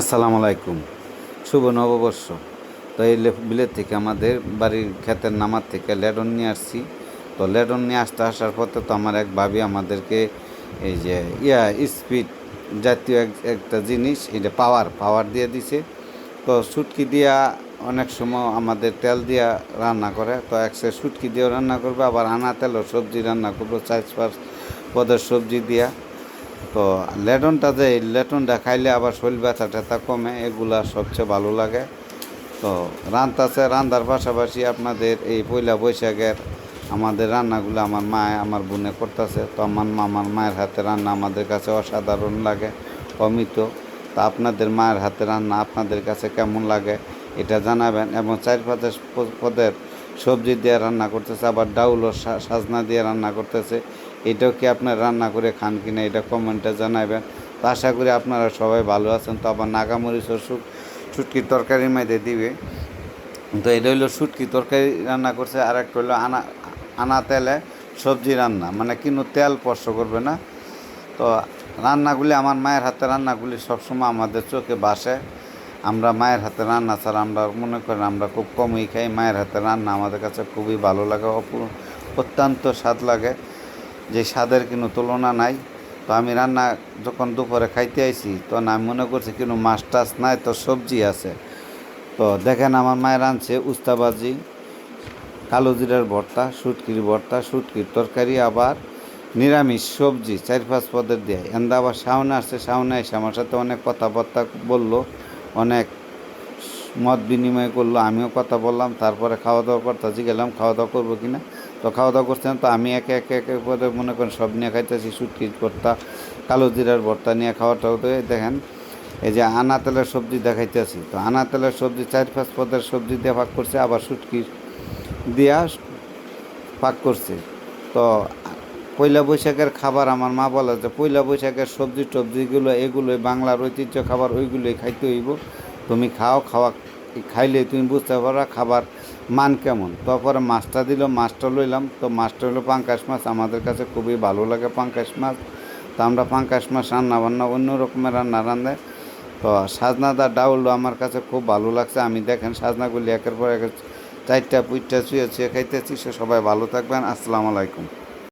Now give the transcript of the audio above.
আসসালামু আলাইকুম। শুভ নববর্ষ। তো এই বিলেত থেকে আমাদের বাড়ির ক্ষেতের নামার থেকে লেডন নিয়ে আসছি। তো লেডন নিয়ে আসার পথে তো আমার এক ভাবি আমাদেরকে এই যে স্পিড জাতীয় একটা জিনিস, এটা পাওয়ার দিয়ে দিছে। তো শুটকি দিয়া অনেক সময় আমাদের তেল দিয়া রান্না করে। তো একসে শুটকি দিয়েও রান্না করবে, আবার আনা তেলও সবজি রান্না করবো 4-5 পদের সবজি দিয়া। তো এই লেটনটা খাইলে আবার শরীর ব্যথা ট্যাথা কমে, এগুলা সবচেয়ে ভালো লাগে। তো রান্নার পাশাপাশি আপনাদের এই পয়লা বৈশাখের আমাদের রান্নাগুলো আমার বোনে করতেছে। তো আমার মায়ের হাতে রান্না আমাদের কাছে অসাধারণ লাগে, অমিত। তা আপনাদের মায়ের হাতে রান্না আপনাদের কাছে কেমন লাগে এটা জানাবেন। এবং 4-5 পদের সবজি দিয়ে রান্না করতেছে, আবার ডাউল ও সাজনা দিয়ে রান্না করতেছে। এটাও কি আপনার রান্না করে খান কিনা এটা কমেন্টে জানাবেন। তো আশা করি আপনারা সবাই ভালো আছেন। তো আবার নাগামরিচ ও শুটকির তরকারির মধ্যে দিবে। তো এটা হইলো শুটকি তরকারি রান্না করছে, আর একটা হইলো আনা তেলে সবজি রান্না, মানে কিন্তু তেল স্পর্শ করবে না। তো রান্নাগুলি আমার মায়ের হাতে রান্নাগুলি সবসময় আমাদের চোখে ভাসে। আমরা মায়ের হাতে রান্না ছাড়া আমরা মনে করেন আমরা খুব কমই খাই। মায়ের হাতে রান্না আমাদের কাছে খুবই ভালো লাগে, অত্যন্ত স্বাদ লাগে, যে স্বাদের কোনো তুলনা নাই। তো আমি রান্না যখন দুপুরে খাইতে আইছি তখন আমি মনে করছি কিন্তু মাছ টাছ নাই, তো সবজি আছে। তো দেখেন আমার মায়ের রাঁধছে উস্তাবাজি, কালো জিরার ভর্তা, শুটকির তরকারি, আবার নিরামিষ সবজি 4-5 পদের দিয়ে। এন্দা আবার শাওনে আসছে, শাওনে এসে আমার সাথে অনেক কথাবার্তা বললো, অনেক মত বিনিময় করলো, আমিও কথা বললাম। তারপরে খাওয়া দাওয়া করতেছি, গেলাম খাওয়া দাওয়া করবো কিনা। তো খাওয়া দাওয়া করছিলাম, তো আমি একে করে মনে করেন সব নিয়ে খাইতেছি। শুটকির ভর্তা, কালো জিরার ভর্তা নিয়ে খাওয়াটাও তো দেখেন। এই যে আনা তেলের সবজি দেখাইতেছি, তো আনা তেলের সবজি 4-5 পদের সবজি দিয়ে ভাগ করছে, আবার শুটকি দিয়া ভাগ করছে। তো পয়লা বৈশাখের খাবার আমার মা বলে যে পয়লা বৈশাখের সবজিগুলো এগুলোই বাংলার ঐতিহ্য খাবার, ওইগুলোই খাইতে হইব। তুমি খাইলে তুমি বুঝতে পারো খাবার মান কেমন। তারপরে মাছটা দিল, মাছটা লইলাম। তো মাছটা হলো পাঙ্কাশ মাছ, আমাদের কাছে খুবই ভালো লাগে পাঙ্কাশ মাছ। তো আমরা পাঙ্কাশ মাছ রান্না অন্য রকমের রান্না। তো সাজনাদার ডাউল আমার কাছে খুব ভালো লাগছে। আমি দেখেন সাজনাগুলি একের পর এক 4টা 5টা ছুঁয়ে খাইতেছি। সবাই ভালো থাকবেন। আসসালামু আলাইকুম।